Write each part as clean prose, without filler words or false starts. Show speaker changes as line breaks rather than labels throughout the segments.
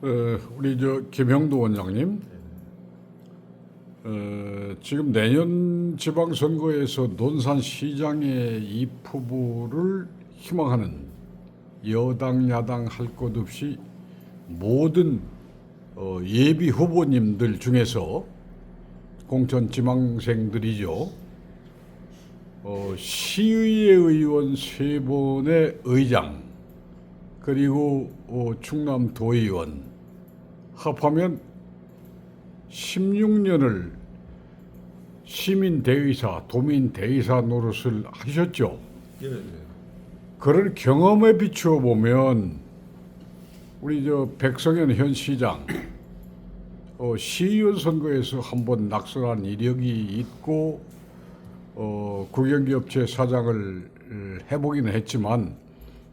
우리 김형도 원장님, 지금 내년 지방선거에서 논산시장의 입후보를 희망하는 여당, 야당 할 것 없이 모든 예비 후보님들 중에서 공천 지망생들이죠. 시의회 의원 3분의 의장, 그리고 충남 도의원 합하면 16년을 시민 대의사, 도민 대의사 노릇을 하셨죠.
예, 예.
그런 경험에 비추어 보면 우리 백성현 현 시장 시의원 선거에서 한번 낙선한 이력이 있고 국영기업체 사장을 해보기는 했지만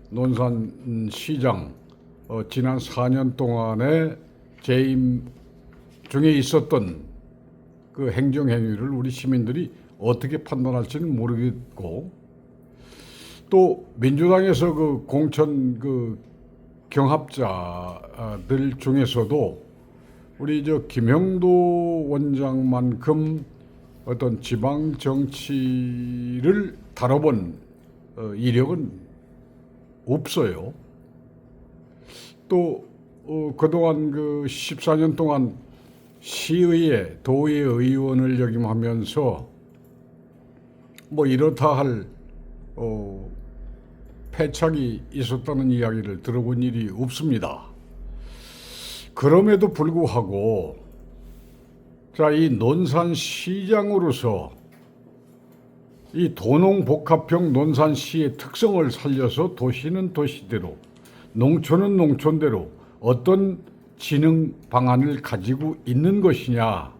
논산 시장 지난 4년 동안에 재임 중에 있었던 그 행정행위를 우리 시민들이 어떻게 판단할지는 모르겠고, 또 민주당에서 그 공천 그 경합자들 중에서도 우리 김형도 원장만큼 어떤 지방 정치를 다뤄본 이력은 없어요. 또 그동안 그 14년 동안 시의회, 도의회 의원을 역임하면서 뭐 이렇다 할 패착이 있었다는 이야기를 들어본 일이 없습니다. 그럼에도 불구하고 이 논산시장으로서 이 도농복합형 논산시의 특성을 살려서 도시는 도시대로, 농촌은 농촌대로 어떤 진흥 방안을 가지고 있는 것이냐,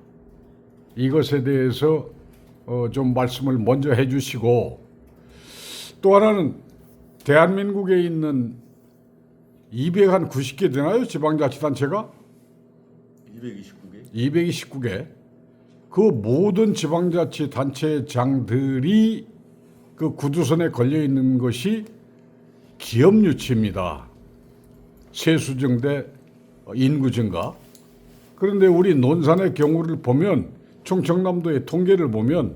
이것에 대해서 좀 말씀을 먼저 해주시고, 또 하나는 대한민국에 있는 290개 되나요? 지방자치단체가?
229개?
229개. 그 모든 지방자치단체장들이 그 구두선에 걸려 있는 것이 기업유치입니다. 세수 대 인구 증가. 그런데 우리 논산의 경우를 보면, 충청남도의 통계를 보면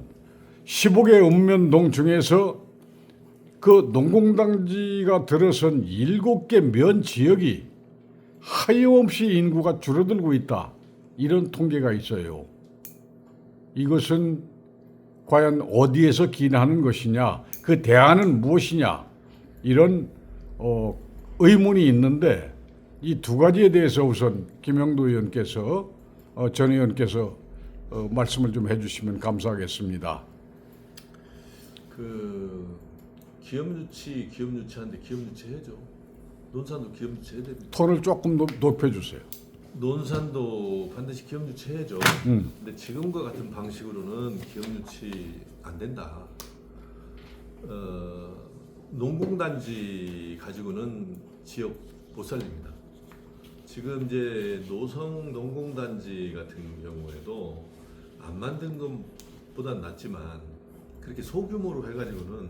15개 읍면동 중에서 그 농공단지가 들어선 7개 면 지역이 하염없이 인구가 줄어들고 있다, 이런 통계가 있어요. 이것은 과연 어디에서 기인하는 것이냐, 그 대안은 무엇이냐, 이런 의문이 있는데, 이 두 가지에 대해서 우선 김형도 의원께서 전 의원께서 말씀을 좀 해주시면 감사하겠습니다.
기업유치하는데 기업유치 해야죠. 논산도 기업유치 해야 됩니다.
톤을 조금 높여주세요.
논산도 반드시 기업유치 해야죠. 근데 지금과 같은 방식으로는 기업유치 안 된다. 농공단지 가지고는 지역 못 살립니다. 지금 이제 노성 농공단지 같은 경우에도 안 만든 것보단 낫지만, 그렇게 소규모로 해가지고는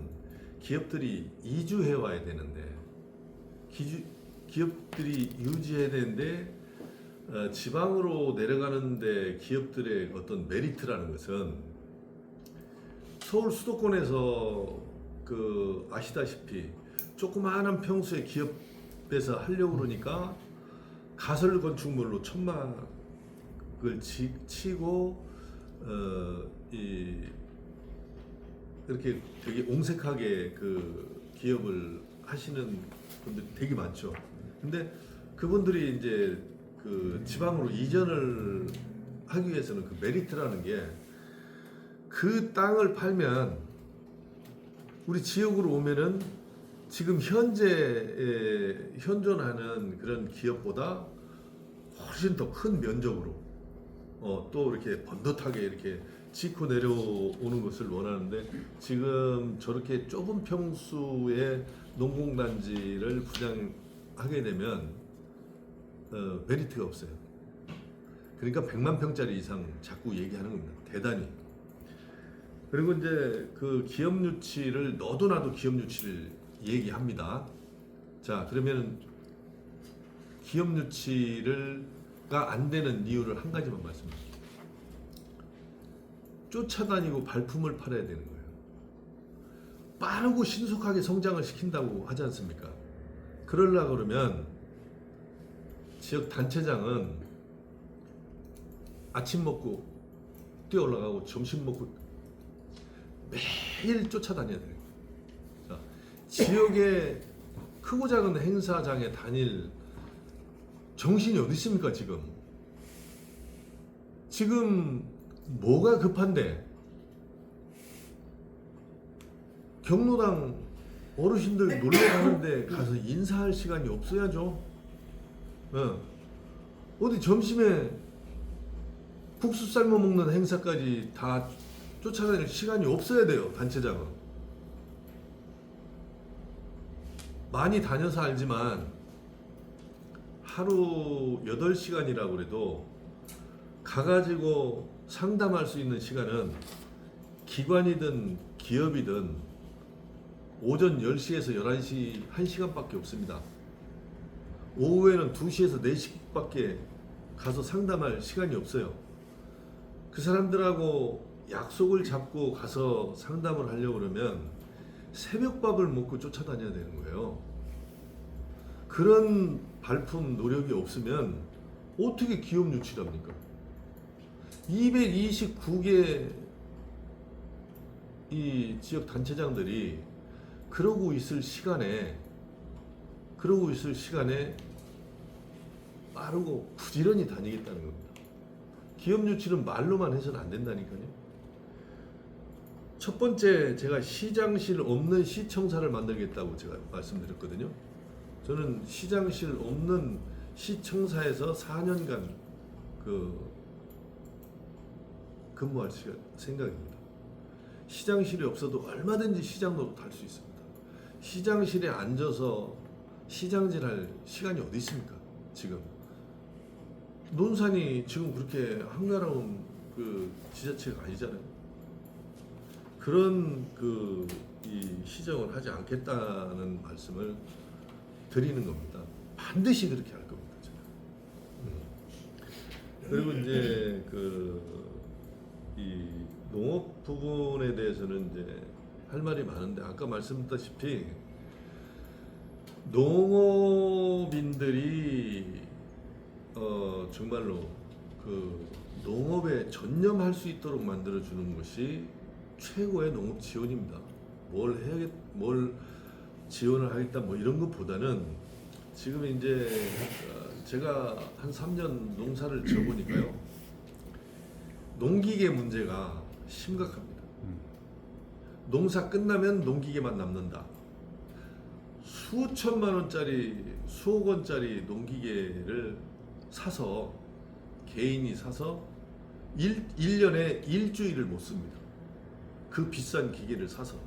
기업들이 이주해 와야 되는데, 기업들이 유지해야 되는데, 지방으로 내려가는데 기업들의 어떤 메리트라는 것은, 서울 수도권에서 아시다시피 조그마한 평수의 기업에서 하려고 그러니까 가설 건축물로 천막을 치고 이렇게 되게 옹색하게 그 기업을 하시는 분들이 되게 많죠. 근데 그분들이 이제 그 지방으로 이전을 하기 위해서는 그 메리트라는 게, 그 땅을 팔면 우리 지역으로 오면은 지금 현재 현존하는 그런 기업보다 훨씬 더 큰 면적으로 또 이렇게 번듯하게 이렇게 짓고 내려오는 것을 원하는데, 지금 저렇게 좁은 평수의 농공단지를 분양하게 되면 메리트가 없어요. 그러니까 100만 평짜리 이상 자꾸 얘기하는 겁니다. 대단히. 그리고 이제 그 기업 유치를 너도 나도 기업 유치를 얘기합니다. 자, 그러면 기업 유치가 안 되는 이유를 한 가지만 말씀드릴게요. 쫓아다니고 발품을 팔아야 되는 거예요. 빠르고 신속하게 성장을 시킨다고 하지 않습니까? 그러려고 그러면 지역 단체장은 아침 먹고 뛰어 올라가고 점심 먹고 매일 쫓아다녀야 돼요. 자, 지역의 크고 작은 행사장에 다닐 정신이 어디 있습니까 지금? 지금 뭐가 급한데? 경로당 어르신들 놀러 가는데 가서 인사할 시간이 없어야죠. 어디 점심에 국수 삶아 먹는 행사까지 다 쫓아다닐 시간이 없어야 돼요. 단체장은 많이 다녀서 알지만 하루 8시간이라고 그래도 가가지고 상담할 수 있는 시간은 기관이든 기업이든 오전 10시에서 11시 1시간밖에 없습니다. 오후에는 2시에서 4시밖에 가서 상담할 시간이 없어요. 그 사람들하고 약속을 잡고 가서 상담을 하려고 그러면 새벽밥을 먹고 쫓아다녀야 되는 거예요. 그런 발품 노력이 없으면 어떻게 기업 유치를 합니까? 229개 이 지역 단체장들이 그러고 있을 시간에 빠르고 부지런히 다니겠다는 겁니다. 기업 유치는 말로만 해서는 안 된다니까요. 첫 번째 제가 시장실 없는 시청사를 만들겠다고 제가 말씀드렸거든요. 저는 시장실 없는 시청사에서 4년간 근무할 생각입니다. 시장실이 없어도 얼마든지 시장 노릇할 수 있습니다. 시장실에 앉아서 시장질할 시간이 어디 있습니까? 지금 논산이 지금 그렇게 한가로운 그 지자체가 아니잖아요. 그런 이 시정을 하지 않겠다는 말씀을 드리는 겁니다. 반드시 그렇게 할 겁니다. 제가. 그리고 이제 이 농업 부분에 대해서는 이제 할 말이 많은데 아까 말씀드렸다시피 농업인들이 정말로 농업에 전념할 수 있도록 만들어 주는 것이 최고의 농업 지원입니다. 뭘 지원을 하겠다 뭐 이런 것보다는 지금 이제 제가 한 3년 농사를 지어보니까요. 농기계 문제가 심각합니다. 농사 끝나면 농기계만 남는다. 수천만 원짜리, 수억 원짜리 농기계를 사서 개인이 사서 1년에 일주일을 못 씁니다. 그 비싼 기계를 사서.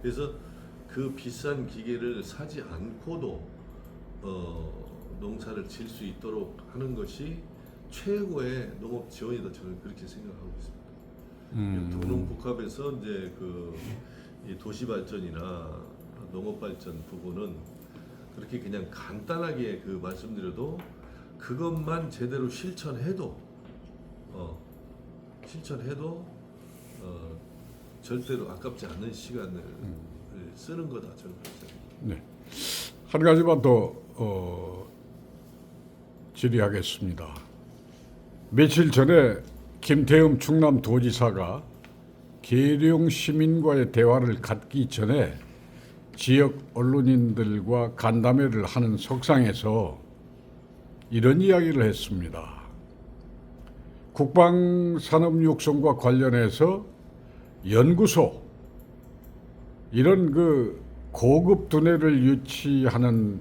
그래서 그 비싼 기계를 사지 않고도 농사를 질 수 있도록 하는 것이 최고의 농업 지원이다. 저는 그렇게 생각하고 있습니다. 동농복합에서 이제 이 도시 발전이나 농업 발전 부분은 그렇게 그냥 간단하게 말씀드려도 그것만 제대로 실천해도 절대로 아깝지 않는 시간을 쓰는 거다 저는 그렇게 생각합니다.
네. 한 가지만 더 질의하겠습니다. 며칠 전에 김태흠 충남도지사가 계룡 시민과의 대화를 갖기 전에 지역 언론인들과 간담회를 하는 석상에서 이런 이야기를 했습니다. 국방산업육성과 관련해서 연구소 이런 고급 두뇌를 유치하는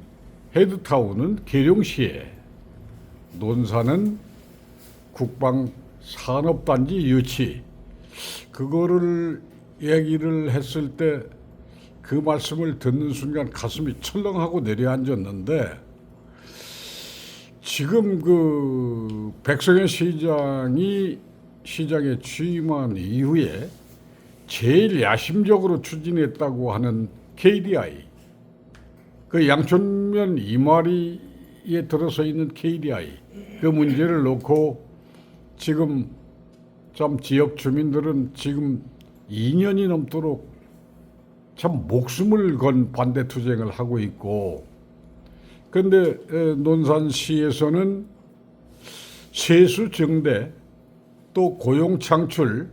헤드타운은 계룡시에, 논산은 국방산업단지 유치, 그거를 얘기를 했을 때 그 말씀을 듣는 순간 가슴이 철렁하고 내려앉았는데, 지금 백성현 시장이 시장에 취임한 이후에 제일 야심적으로 추진했다고 하는 KDI, 양촌면 이마리 문제에 들어서 있는 KDI 그 문제를 놓고 지금 참 지역 주민들은 지금 2년이 넘도록 참 목숨을 건 반대 투쟁을 하고 있고, 그런데 논산시에서는 세수 증대 또 고용 창출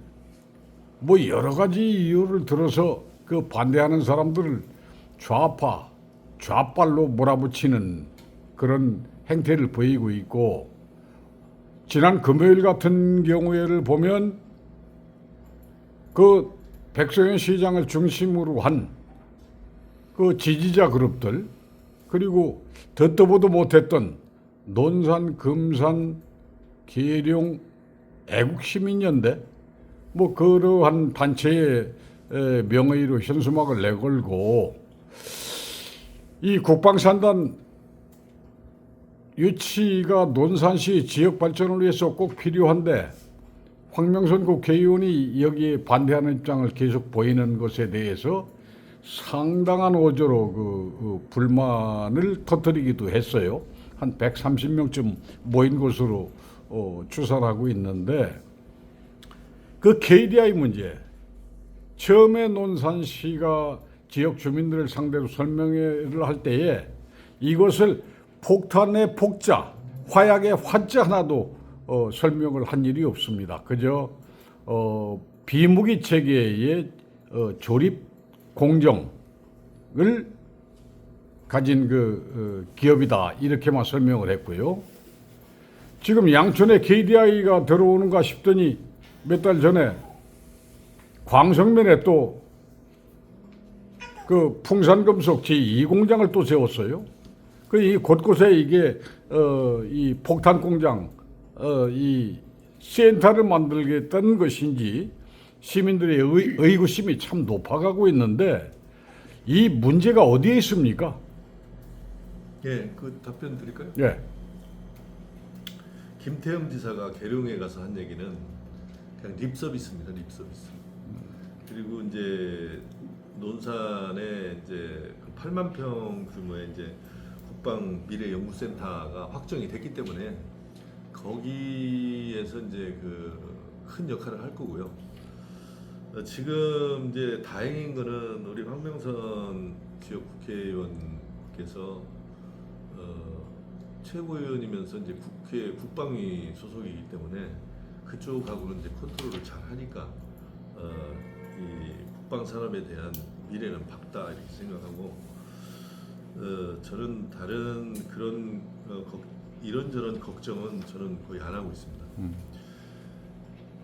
뭐 여러 가지 이유를 들어서 그 반대하는 사람들을 좌파 좌빨로 몰아붙이는 그런 행태를 보이고 있고, 지난 금요일 같은 경우에를 보면 그 백소연 시장을 중심으로 한 그 지지자 그룹들, 그리고 듣도 보도 못했던 논산, 금산, 계룡 애국시민연대 뭐 그러한 단체의 명의로 현수막을 내걸고 이 국방산단 유치가 논산시 지역 발전을 위해서 꼭 필요한데 황명선 국회의원이 여기에 반대하는 입장을 계속 보이는 것에 대해서 상당한 어조로 그 불만을 터뜨리기도 했어요. 한 130명쯤 모인 것으로 추산을 하고 있는데, 그 KDI 문제 처음에 논산시가 지역 주민들을 상대로 설명회를 할 때에 이것을 폭탄의 폭자, 화약의 화자 하나도 설명을 한 일이 없습니다. 그저 비무기 체계의 조립 공정을 가진 그 기업이다 이렇게만 설명을 했고요. 지금 양천에 KDI가 들어오는가 싶더니 몇 달 전에 광성면에 또 그 풍산금속 제2공장을 또 세웠어요. 그 이 곳곳에 이게 이 폭탄 공장 이 센터를 만들겠다는 것인지 시민들의 의구심이 참 높아가고 있는데 이 문제가 어디에 있습니까?
예, 그 답변 드릴까요?
예.
김태형 지사가 계룡에 가서 한 얘기는 그냥 립 서비스입니다. 립 서비스. 그리고 이제 논산에 이제 8만 평 규모의 이제 국방 미래 연구센터가 확정이 됐기 때문에 거기에서 이제 그 큰 역할을 할 거고요. 지금 이제 다행인 거는 우리 황명선 지역 국회의원께서 최고위원이면서 이제 국회 국방위 소속이기 때문에 그쪽하고는 이제 컨트롤을 잘 하니까 이 국방 산업에 대한 미래는 밝다 이렇게 생각하고, 저는 다른 그런 이런저런 걱정은 저는 거의 안 하고 있습니다.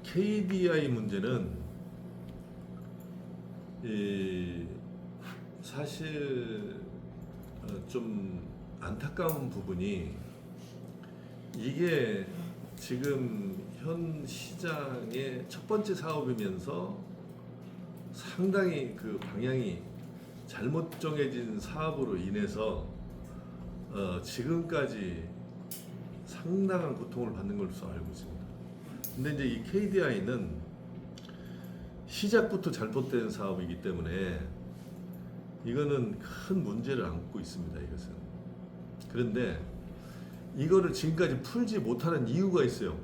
KDI 문제는 사실 좀 안타까운 부분이 이게 지금 현 시장의 첫 번째 사업이면서 상당히 그 방향이 잘못 정해진 사업으로 인해서 지금까지 상당한 고통을 받는 것으로 알고 있습니다. 근데 이제 이 KDI는 시작부터 잘못된 사업이기 때문에 이거는 큰 문제를 안고 있습니다. 이것은. 그런데 이거를 지금까지 풀지 못하는 이유가 있어요.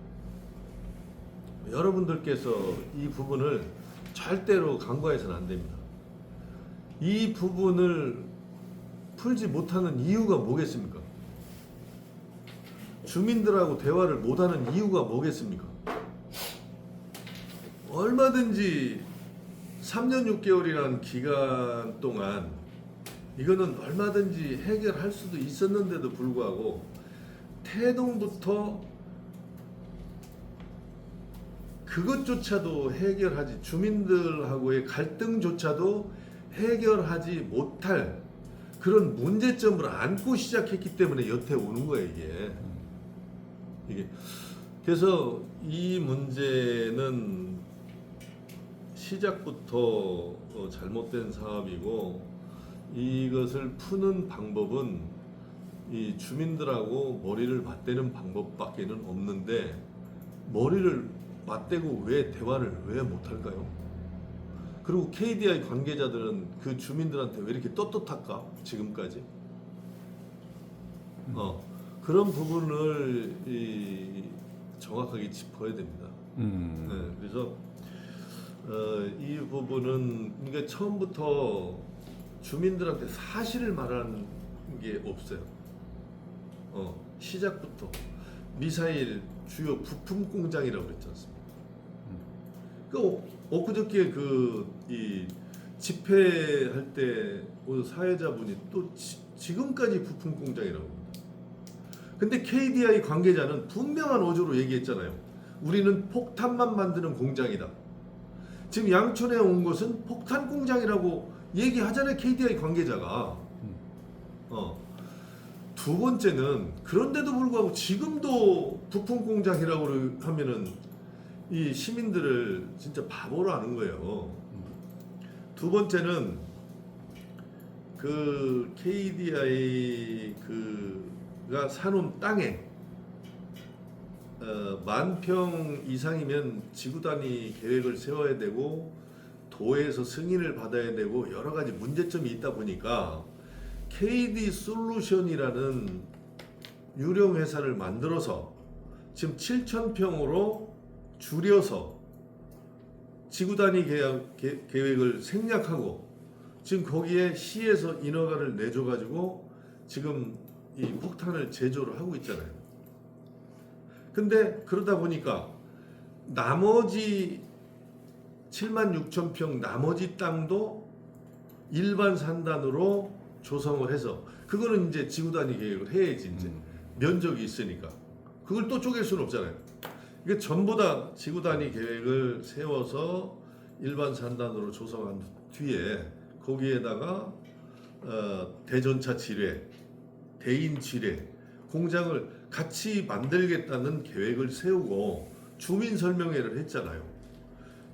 여러분들께서 이 부분을 절대로 간과해서는 안 됩니다. 이 부분을 풀지 못하는 이유가 뭐겠습니까? 주민들하고 대화를 못하는 이유가 뭐겠습니까? 얼마든지 3년 6개월이라는 기간 동안 이거는 얼마든지 해결할 수도 있었는데도 불구하고 태동부터 그것조차도 해결하지, 주민들하고의 갈등조차도 해결하지 못할 그런 문제점을 안고 시작했기 때문에 여태 오는 거예요, 이게. 그래서 이 문제는 시작부터 잘못된 사업이고, 이것을 푸는 방법은 이 주민들하고 머리를 맞대는 방법밖에는 없는데, 머리를 맞대고 왜 대화를 왜 못할까요? 그리고 KDI 관계자들은 그 주민들한테 왜 이렇게 떳떳할까? 지금까지 그런 부분을 정확하게 짚어야 됩니다. 네, 그래서 이 부분은 그러니까 처음부터 주민들한테 사실을 말하는 게 없어요. 시작부터 미사일 주요 부품 공장이라고 그랬지 않습니까? 그 엊그저께 이 집회할 때 사회자분이 또 지금까지 부품 공장이라고 합니다. 근데 KDI 관계자는 분명한 어조로 얘기했잖아요. 우리는 폭탄만 만드는 공장이다. 지금 양촌에 온 것은 폭탄 공장이라고 얘기하잖아요. KDI 관계자가. 두 번째는 그런데도 불구하고 지금도 부품 공장이라고 하면은 이 시민들을 진짜 바보로 하는 거예요. 두 번째는 그 KDI가 사놓은 땅에 10,000평 이상이면 지구 단위 계획을 세워야 되고 도에서 승인을 받아야 되고 여러 가지 문제점이 있다 보니까 KD 솔루션이라는 유령 회사를 만들어서 지금 7,000평으로 줄여서 지구 단위 계획을 생략하고 지금 거기에 시에서 인허가를 내줘가지고 지금 이 폭탄을 제조를 하고 있잖아요. 근데 그러다 보니까 나머지 76,000평 나머지 땅도 일반 산단으로 조성을 해서 그거는 이제 지구 단위 계획을 해야지 이제 면적이 있으니까 그걸 또 쪼갤 수는 없잖아요. 이게 전부 다 지구 단위 계획을 세워서 일반 산단으로 조성한 뒤에 거기에다가 대전차 지뢰, 대인 지뢰 공장을 같이 만들겠다는 계획을 세우고 주민 설명회를 했잖아요.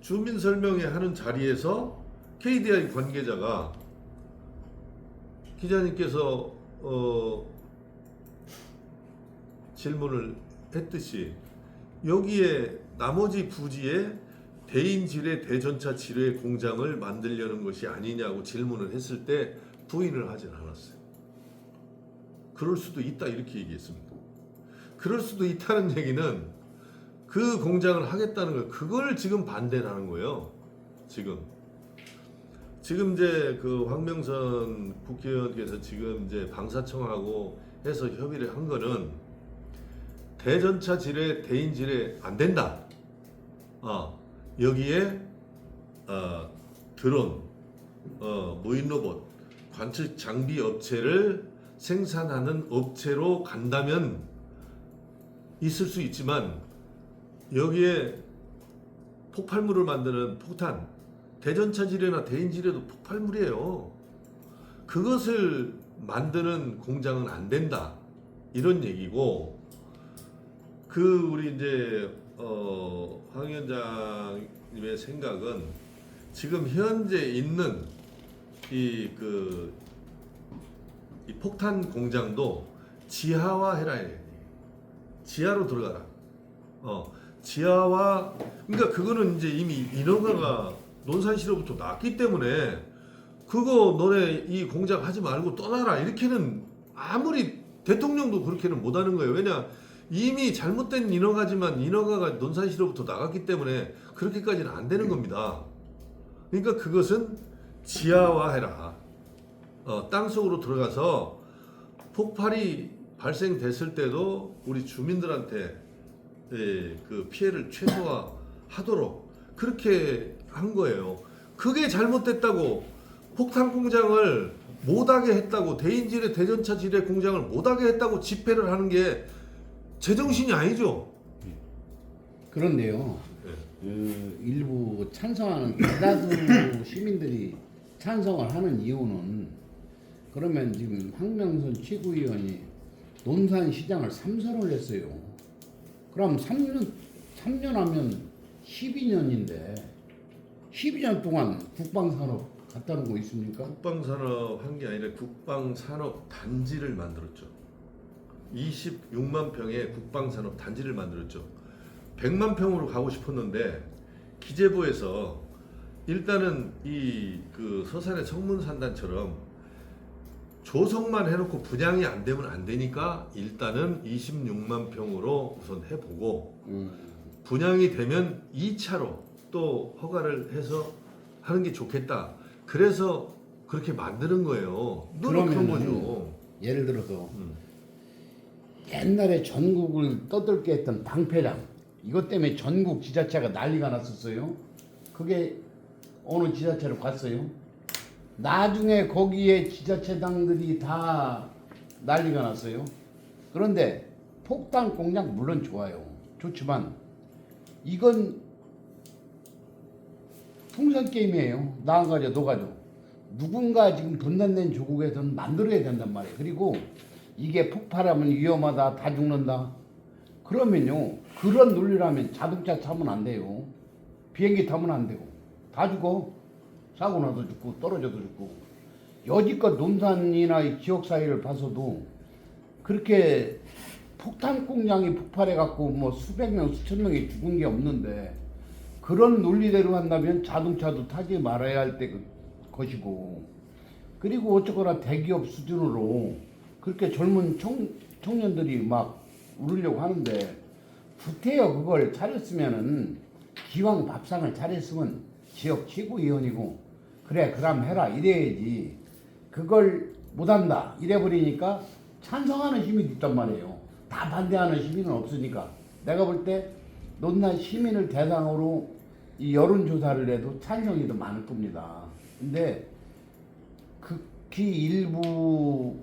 주민 설명회 하는 자리에서 KDI 관계자가 기자님께서 질문을 했듯이 여기에 나머지 부지에 대인 지뢰, 대전차 지뢰 공장을 만들려는 것이 아니냐고 질문을 했을 때 부인을 하진 않았어요. 그럴 수도 있다 이렇게 얘기했습니다. 그럴 수도 있다는 얘기는 그 공장을 하겠다는 거 그걸 지금 반대를 하는 거예요. 지금 이제 그 황명선 국회의원께서 지금 이제 방사청하고 해서 협의를 한 거는 대전차 지뢰, 대인 지뢰 안 된다. 여기에 드론, 무인 로봇, 관측 장비 업체를 생산하는 업체로 간다면 있을 수 있지만 여기에 폭발물을 만드는 폭탄, 대전차 지뢰나 대인 지뢰도 폭발물이에요. 그것을 만드는 공장은 안 된다. 이런 얘기고 우리 이제 황 위원장님의 생각은 지금 현재 있는 이 폭탄 공장도 지하화해라. 지하로 들어가라. 지하화 그러니까 그거는 이제 이미 인허가가 논산시로부터 났기 때문에 그거 너네 이 공장 하지 말고 떠나라 이렇게는 아무리 대통령도 그렇게는 못하는 거예요. 왜냐 이미 잘못된 인허가지만 인허가가 논산시로부터 나갔기 때문에 그렇게까지는 안 되는 겁니다. 그러니까 그것은 지하화해라. 땅속으로 들어가서 폭발이 발생됐을 때도 우리 주민들한테 그 피해를 최소화하도록 그렇게 한 거예요. 그게 잘못됐다고 폭탄 공장을 못하게 했다고 대인지뢰 대전차 지뢰 공장을 못하게 했다고 집회를 하는 게 제정신이 아니죠.
그런데요. 일부 찬성하는 대다수 시민들이 찬성을 하는 이유는 그러면 지금 황명선 최고위원이 논산시장을 3선을 했어요. 그럼 3년 하면 12년인데 12년 동안 국방산업 갖다 놓은 거 있습니까?
국방산업 한 게 아니라 국방산업 단지를 만들었죠. 26만 평의 국방산업 단지를 만들었죠. 100만 평으로 가고 싶었는데 기재부에서 일단은 이 서산의 성문산단처럼 조성만 해놓고 분양이 안 되면 안 되니까 일단은 26만 평으로 우선 해보고 분양이 되면 2차로 또 허가를 해서 하는 게 좋겠다. 그래서 그렇게 만드는 거예요. 노력한 거죠.
예를 들어서 옛날에 전국을 떠들게 했던 방패장 이것 때문에 전국 지자체가 난리가 났었어요. 그게 어느 지자체로 갔어요. 나중에 거기에 지자체장들이 다 난리가 났어요. 그런데 폭탄 공장 물론 좋아요. 좋지만 이건 풍선 게임이에요. 나 안 가져, 너 가져. 누군가 지금 분단된 조국에서는 만들어야 된단 말이에요. 그리고 이게 폭발하면 위험하다, 다 죽는다. 그러면요, 그런 논리라면 자동차 타면 안 돼요. 비행기 타면 안 되고. 다 죽어. 사고 나도 죽고, 떨어져도 죽고. 여지껏 논산이나 이 지역 사회를 봐서도 그렇게 폭탄 공장이 폭발해갖고 뭐 수백 명, 수천 명이 죽은 게 없는데 그런 논리대로 한다면 자동차도 타지 말아야 할 때 것이고 그리고 어쩌거나 대기업 수준으로 그렇게 젊은 청년들이 막 우르려고 하는데 구태여 그걸 차렸으면은 기왕 밥상을 차렸으면 지역 최고위원이고 그래 그럼 해라 이래야지 그걸 못한다 이래버리니까 찬성하는 시민이 있단 말이에요. 다 반대하는 시민은 없으니까 내가 볼 때 논란 시민을 대상으로 이 여론조사를 해도 찬성이 더 많을 겁니다. 근데 극히 일부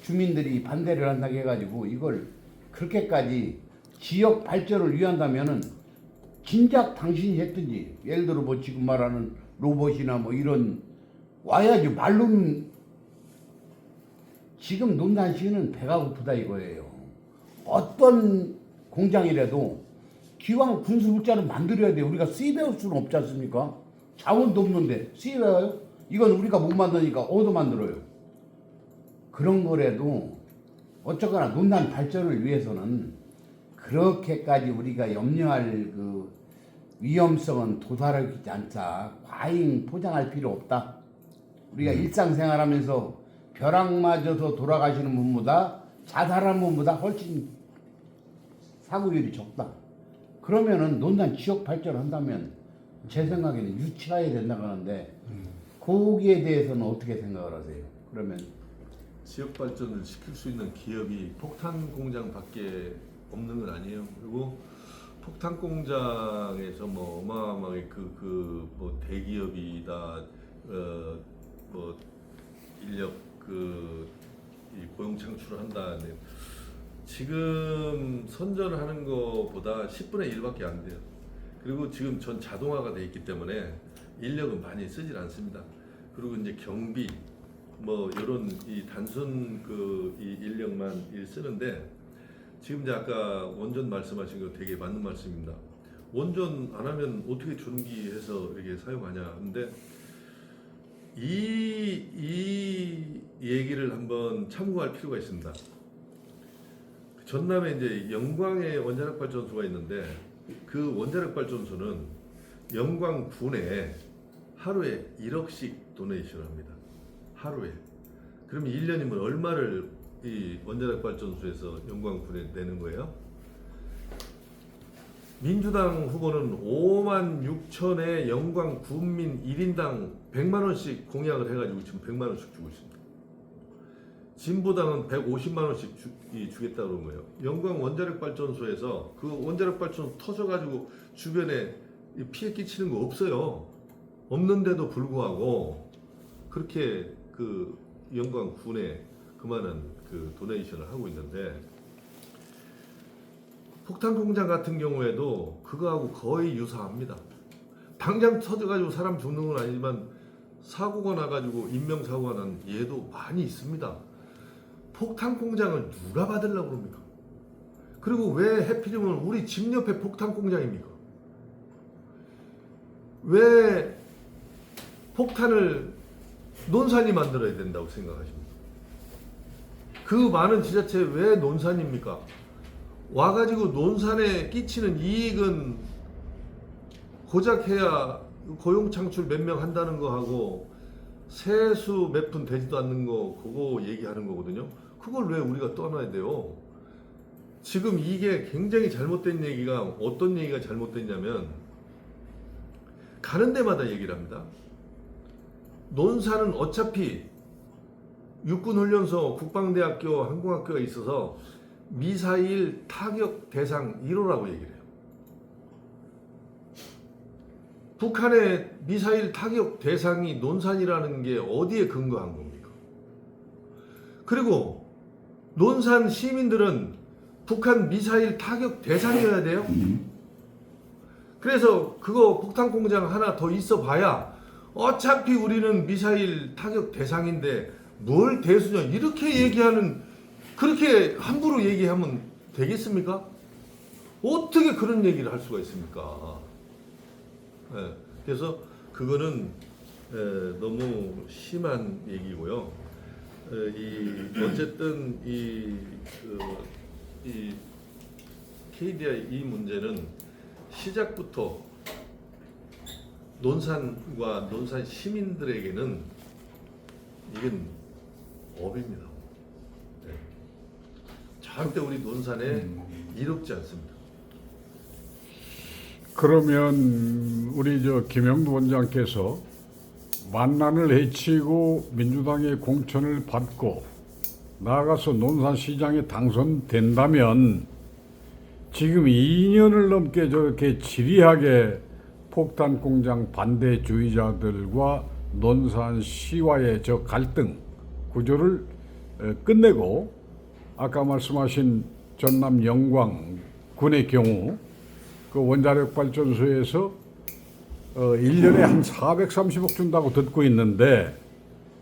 주민들이 반대를 한다고 해가지고 이걸 그렇게까지 지역 발전을 위한다면은 진작 당신이 했든지 예를 들어 뭐 지금 말하는 로봇이나 뭐 이런 와야지 말로는 지금 논산시는 배가 고프다 이거예요. 어떤 공장이라도 기왕 군수물자를 만들어야 돼. 우리가 수입해올 수는 없지 않습니까? 자원도 없는데 수입해와요? 이건 우리가 못 만드니까 어디서 만들어요? 그런 거라도 어쩌거나 논산 발전을 위해서는 그렇게까지 우리가 염려할 그 위험성은 도달하지 않자. 과잉 포장할 필요 없다. 우리가 일상생활하면서 벼락 맞아서 돌아가시는 분보다 자살하는 분보다 훨씬 사고율이 적다. 그러면은 논산 지역 발전을 한다면 제 생각에는 유치해야 된다고 하는데 거기에 대해서는 어떻게 생각을 하세요? 그러면
지역 발전을 시킬 수 있는 기업이 폭탄 공장밖에 없는 건 아니에요. 그리고 폭탄 공장에서 뭐 어마어마하게 뭐 대기업이다 뭐 인력 이 고용 창출을 한다. 지금 선전하는 것보다 10분의 1밖에 안 돼요. 그리고 지금 전 자동화가 돼 있기 때문에 인력은 많이 쓰질 않습니다. 그리고 이제 경비 뭐 이런 이 단순 이 인력만 쓰는데 지금 이제 아까 원전 말씀하신 거 되게 맞는 말씀입니다. 원전 안 하면 어떻게 전기해서 이렇게 사용하냐. 근데 이 얘기를 한번 참고할 필요가 있습니다. 전남에 이제 영광에 원자력 발전소가 있는데 그 원자력 발전소는 영광군에 하루에 1억씩 도네이션을 합니다. 하루에. 그럼 1년이면 얼마를 이 원자력 발전소에서 영광군에 내는 거예요? 민주당 후보는 5만 6천에 영광 군민 1인당 100만 원씩 공약을 해가지고 지금 100만 원씩 주고 있습니다. 진보당은 150만 원씩 주겠다고 그런 거예요. 영광 원자력 발전소에서 그 원자력 발전소 터져가지고 주변에 피해 끼치는 거 없어요. 없는데도 불구하고 그렇게 그 영광 군에 그만한 그 도네이션을 하고 있는데 폭탄 공장 같은 경우에도 그거하고 거의 유사합니다. 당장 터져가지고 사람 죽는 건 아니지만 사고가 나가지고 인명사고가 난 예도 많이 있습니다. 폭탄 공장을 누가 받으려고 그럽니까? 그리고 왜 해필이면 우리 집 옆에 폭탄 공장입니까? 왜 폭탄을 논산이 만들어야 된다고 생각하십니까? 그 많은 지자체 왜 논산입니까? 와가지고 논산에 끼치는 이익은 고작 해야 고용 창출 몇 명 한다는 거 하고 세수 몇 푼 되지도 않는 거 그거 얘기하는 거거든요. 그걸 왜 우리가 떠나야 돼요? 지금 이게 굉장히 잘못된 얘기가 어떤 얘기가 잘못됐냐면 가는 데마다 얘기를 합니다. 논산은 어차피 육군훈련소, 국방대학교, 항공학교가 있어서 미사일 타격 대상 1호라고 얘기를 해요. 북한의 미사일 타격 대상이 논산이라는 게 어디에 근거한 겁니까? 그리고 논산 시민들은 북한 미사일 타격 대상이어야 돼요? 그래서 그거 폭탄 공장 하나 더 있어 봐야 어차피 우리는 미사일 타격 대상인데 뭘 대수냐 이렇게 얘기하는, 그렇게 함부로 얘기하면 되겠습니까? 어떻게 그런 얘기를 할 수가 있습니까? 예, 그래서 그거는 너무 심한 얘기고요. 어쨌든 이 KDI 이 문제는 시작부터 논산과 논산 시민들에게는 이건 업입니다. 네. 절대 우리 논산에 이롭지 않습니다.
그러면 우리 김영두 원장께서 만난을 해치고 민주당의 공천을 받고 나아가서 논산시장에 당선된다면 지금 2년을 넘게 저렇게 지리하게 폭탄 공장 반대주의자들과 논산시와의 저 갈등 구조를 끝내고 아까 말씀하신 전남 영광군의 경우 그 원자력 발전소에서 1년에 한 430억 준다고 듣고 있는데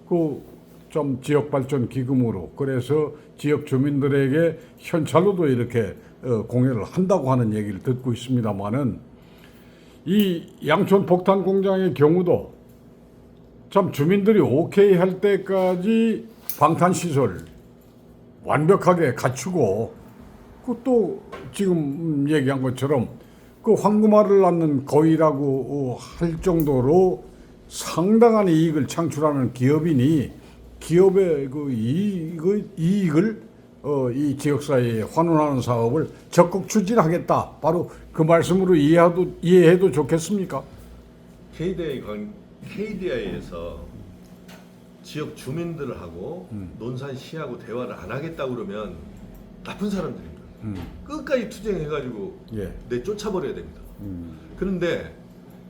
그 좀 지역 발전 기금으로 그래서 지역 주민들에게 현찰로도 이렇게 공여를 한다고 하는 얘기를 듣고 있습니다만은 이 양촌 폭탄 공장의 경우도 참 주민들이 오케이 할 때까지 방탄 시설 완벽하게 갖추고 그또 지금 얘기한 것처럼 그 황금알을 낳는 거위라고 할 정도로 상당한 이익을 창출하는 기업이니 기업의 그 이익을 이 지역사회에 환원하는 사업을 적극 추진하겠다. 바로 그 말씀으로 이해해도 좋겠습니까?
KDI에서 지역 주민들하고 논산시하고 대화를 안 하겠다고 그러면 나쁜 사람들입니다. 끝까지 투쟁해가지고
예.
내쫓아버려야 됩니다. 그런데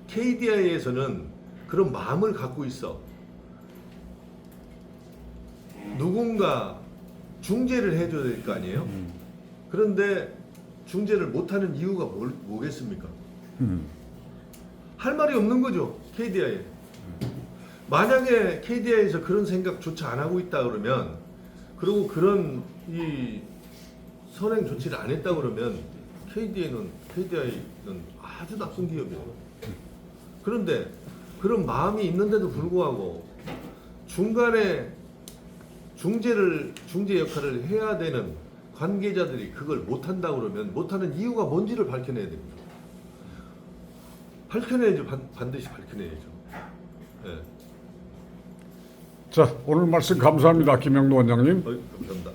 KDI에서는 그런 마음을 갖고 있어. 누군가 중재를 해줘야 될 거 아니에요? 그런데 중재를 못하는 이유가 뭐겠습니까? 할 말이 없는 거죠, KDI에. 만약에 KDI에서 그런 생각조차 안 하고 있다 그러면, 그리고 그런 이 선행 조치를 안 했다 그러면 KDI는 아주 나쁜 기업이에요. 그런데 그런 마음이 있는데도 불구하고 중간에 중재 역할을 해야 되는 관계자들이 그걸 못한다 그러면 못하는 이유가 뭔지를 밝혀내야 됩니다. 밝혀내야죠. 반드시 밝혀내야죠. 네.
자, 오늘 말씀 감사합니다. 김영두 원장님.
감사합니다.